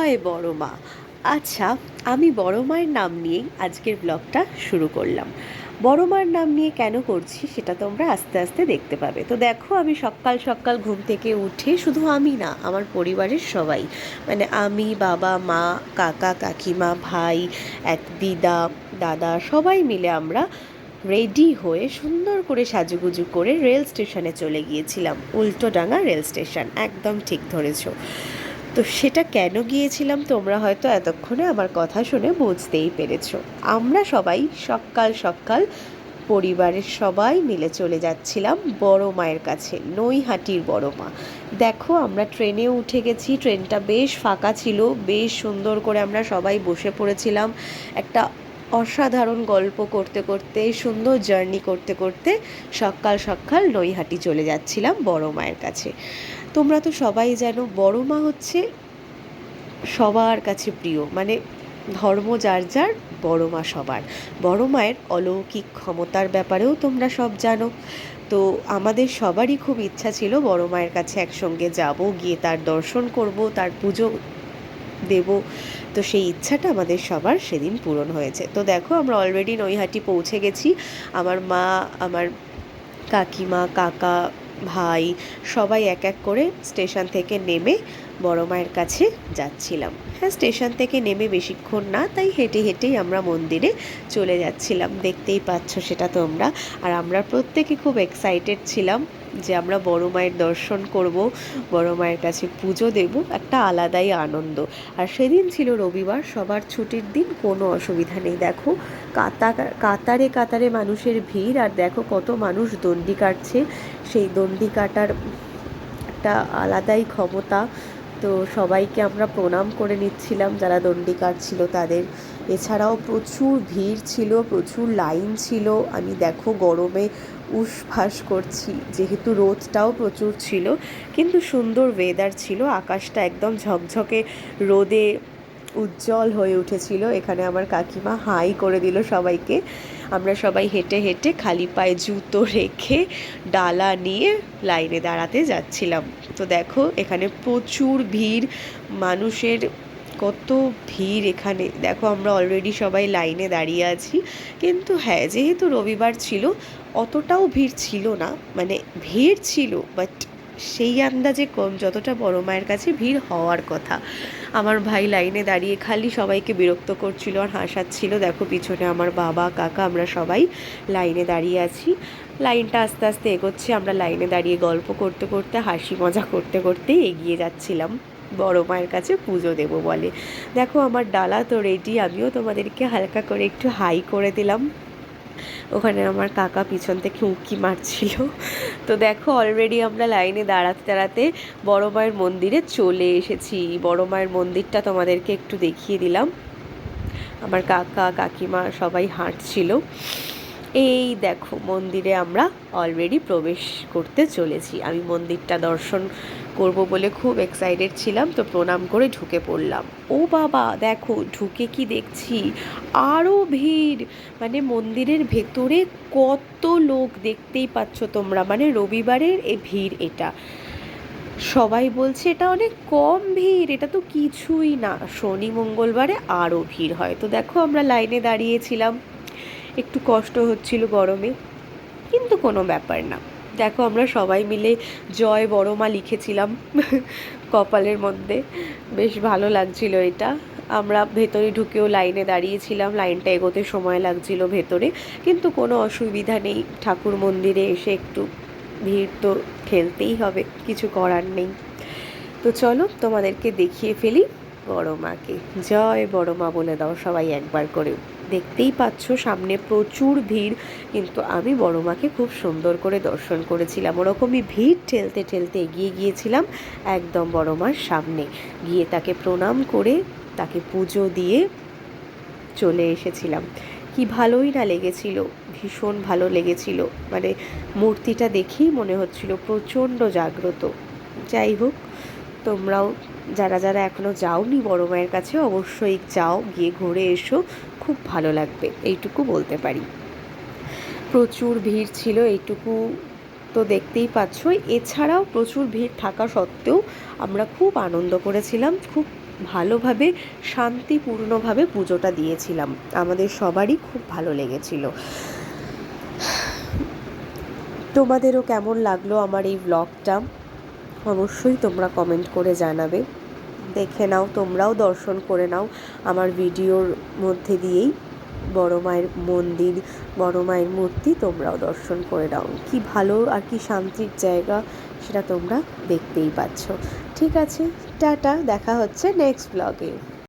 জয় বড় মা। আচ্ছা, আমি বড় মায়ের নাম নিয়েই আজকের ব্লগটা শুরু করলাম। বড় মার নাম নিয়ে কেন করছি সেটা তোমরা আস্তে আস্তে দেখতে পাবে। তো দেখো, আমি সকাল সকাল ঘুম থেকে উঠে, শুধু আমি না, আমার পরিবারের সবাই, মানে আমি, বাবা, মা, কাকা, কাকিমা, ভাই, এক দিদা, দাদা, সবাই মিলে আমরা রেডি হয়ে সুন্দর করে সাজুগুজু করে রেল স্টেশনে চলে গিয়েছিলাম। উল্টোডাঙা রেল স্টেশন, একদম ঠিক ধরেছো। তো সেটা কেন গিয়েছিলাম তোমরা হয়তো এতক্ষণে আমার কথা শুনে বুঝতেই পেরেছো। আমরা সবাই সকাল সকাল পরিবারের সবাই মিলে চলে যাচ্ছিলাম বড় মায়ের কাছে, নৈহাটির বড় মা। দেখো, আমরা ট্রেনে উঠে গেছি, ট্রেনটা বেশ ফাঁকা ছিল, বেশ সুন্দর করে আমরা সবাই বসে পড়েছিলাম। একটা অসাধারণ গল্প করতে করতে, সুন্দর জার্নি করতে করতে সকাল সকাল নৈহাটি চলে যাচ্ছিলাম বড় মায়ের কাছে। তোমরা তো সবাই জানো, বড় মা হচ্ছে সবার কাছে প্রিয়, মানে ধর্ম যার যার, বড় মা সবার। বড় মায়ের অলৌকিক ক্ষমতার ব্যাপারেও তোমরা সব জানো। তো আমাদের সবারই খুব ইচ্ছা ছিল বড় মায়ের কাছে একসঙ্গে যাব, গিয়ে তার দর্শন করব, তার পুজো দেব। তো সেই ইচ্ছাটা আমাদের সবার সেদিন পূরণ হয়েছে। তো দেখো, আমরা অলরেডি নৈহাটি পৌঁছে গেছি। আমার মা, আমার কাকিমা, কাকা, ভাই, সবাই এক এক করে স্টেশন থেকে নেমে বড় মায়ের কাছে যাচ্ছিলাম। হ্যাঁ, স্টেশন থেকে নেমে বেশিক্ষণ না, তাই হেঁটে হেঁটেই আমরা মন্দিরে চলে যাচ্ছিলাম। দেখতেই পাচ্ছ সেটা তোমরা। আর আমরা প্রত্যেকে খুব এক্সাইটেড ছিলাম যে আমরা বড় মায়ের দর্শন করব, বড় মায়ের কাছে পুজো দেব, একটা আলাদাই আনন্দ। আর সেদিন ছিল রবিবার, সবার ছুটির দিন, কোনো অসুবিধা নেই। দেখো, কাতারে কাতারে মানুষের ভিড়, আর দেখো কত মানুষ দণ্ডি কাটছে। সেই দণ্ডি কাটার একটা আলাদাই ক্ষমতা। তো সবাইকে আমরা প্রণাম করে নিচ্ছিলাম যারা দণ্ডি কাটছিল তাদের। এছাড়াও প্রচুর ভিড় ছিল, প্রচুর লাইন ছিল। আমি দেখো গরমে উসফাস করছি, যেহেতু রোদটাও প্রচুর ছিল, কিন্তু সুন্দর ওয়েদার ছিল, আকাশটা একদম ঝকঝকে রোদে উজ্জ্বল হয়ে উঠেছিল। এখানে আমার কাকিমা হাই করে দিল সবাইকে। আমরা সবাই হেঁটে হেঁটে খালি পায়ে জুতো রেখে ডালা নিয়ে লাইনে দাঁড়াতে যাচ্ছিলাম। তো দেখো, এখানে প্রচুর ভিড় মানুষের, কত ভিড় এখানে। দেখো, আমরা অলরেডি সবাই লাইনে দাঁড়িয়ে আছি। কিন্তু হ্যাঁ, যেহেতু রবিবার ছিল, অতটাও ভিড় ছিল না, মানে ভিড় ছিল বাট সেই আন্দাজে কম যতটা বড় মায়ের কাছে ভিড় হওয়ার কথা। আমার ভাই লাইনে দাঁড়িয়ে খালি সবাইকে বিরক্ত করছিল আর হাসাচ্ছিল। দেখো পিছনে আমার বাবা, কাকা, আমরা সবাই লাইনে দাঁড়িয়ে আছি। লাইনটা আস্তে আস্তে এগোচ্ছে, আমরা লাইনে দাঁড়িয়ে গল্প করতে করতে, হাসি মজা করতে করতেই এগিয়ে যাচ্ছিলাম বড় মায়ের কাছে পুজো দেবো বলে। দেখো, আমার ডালা তো রেডি, আমিও তোমাদেরকে হালকা করে একটু হাই করে দিলাম। ওখানে আমার কাকা পিছন থেকে উঁকি মারছিল। তো দেখো, অলরেডি আমরা লাইনে দাঁড়াতে দাঁড়াতে বড় মায়ের মন্দিরে চলে এসেছি। বড় মায়ের মন্দিরটা তোমাদেরকে একটু দেখিয়ে দিলাম। আমার কাকা কাকিমা সবাই হাঁটছিল। এই দেখো, মন্দিরে আমরা অলরেডি প্রবেশ করতে চলেছি। আমি মন্দিরটা দর্শন করব বলে খুব এক্সাইটেড ছিলাম, তো প্রণাম করে ঢুকে পড়লাম। ও বাবা, দেখো ঢুকে কি দেখছি, আরও ভিড়। মানে মন্দিরের ভেতরে কত লোক, দেখতেই পাচ্ছ তোমরা, মানে রবিবারের এ ভিড় এটা। সবাই বলছে এটা অনেক কম ভিড়, এটা তো কিছুই না, শনি মঙ্গলবারে আরও ভিড় হয়। তো দেখো, আমরা লাইনে দাঁড়িয়েছিলাম, একটু কষ্ট হচ্ছিল গরমে, কিন্তু কোনো ব্যাপার না। দেখো, আমরা সবাই মিলে জয় বড় মা লিখেছিলাম কপালের মধ্যে, বেশ ভালো লাগছিল এটা। আমরা ভেতরে ঢুকেও লাইনে দাঁড়িয়েছিলাম, লাইনটা এগোতে সময় লাগছিল ভেতরে, কিন্তু কোনো অসুবিধা নেই। ঠাকুর মন্দিরে এসে একটু ভিড় তো ঠেলতেই হবে, কিছু করার নেই। তো চলো তোমাদেরকে দেখিয়ে ফেলি বড় মাকে। জয় বড় মা বলে দাও সবাই একবার করে। দেখতেই পাচ্ছ সামনে প্রচুর ভিড়, কিন্তু আমি বড় মাকে খুব সুন্দর করে দর্শন করেছিলাম। ওরকমই ভিড় ঠেলতে ঠেলতে এগিয়ে গিয়েছিলাম একদম বড় মার সামনে, গিয়ে তাকে প্রণাম করে তাকে পুজো দিয়ে চলে এসেছিলাম। কি ভালোই না লেগেছিল, ভীষণ ভালো লেগেছিল। মানে মূর্তিটা দেখেই মনে হচ্ছিল প্রচণ্ড জাগ্রত। যাই হোক, তোমরাও যারা যারা এখনও যাওনি বড় মায়ের কাছে, অবশ্যই যাও, গিয়ে ঘুরে এসো, খুব ভালো লাগবে, এইটুকু বলতে পারি। প্রচুর ভিড় ছিল, এইটুকু তো দেখতেই পাচ্ছই। এছাড়াও প্রচুর ভিড় থাকা সত্ত্বেও আমরা খুব আনন্দ করেছিলাম, খুব ভালোভাবে শান্তিপূর্ণভাবে পুজোটা দিয়েছিলাম। আমাদের সবারই খুব ভালো লেগেছিল। তোমাদেরও কেমন লাগলো আমার এই ব্লগটা অবশ্যই তোমরা কমেন্ট করে জানাবে। দেখে নাও, তোমরাও দর্শন করে নাও আমার ভিডিওর মধ্যে দিয়েই বড় মায়ের মন্দির, বড় মায়ের মূর্তি তোমরাও দর্শন করে নাও। কি ভালো আর কি শান্তির জায়গা সেটা তোমরা দেখতেই পাচ্ছ। ঠিক আছে, টাটা, দেখা হচ্ছে নেক্সট ব্লগে।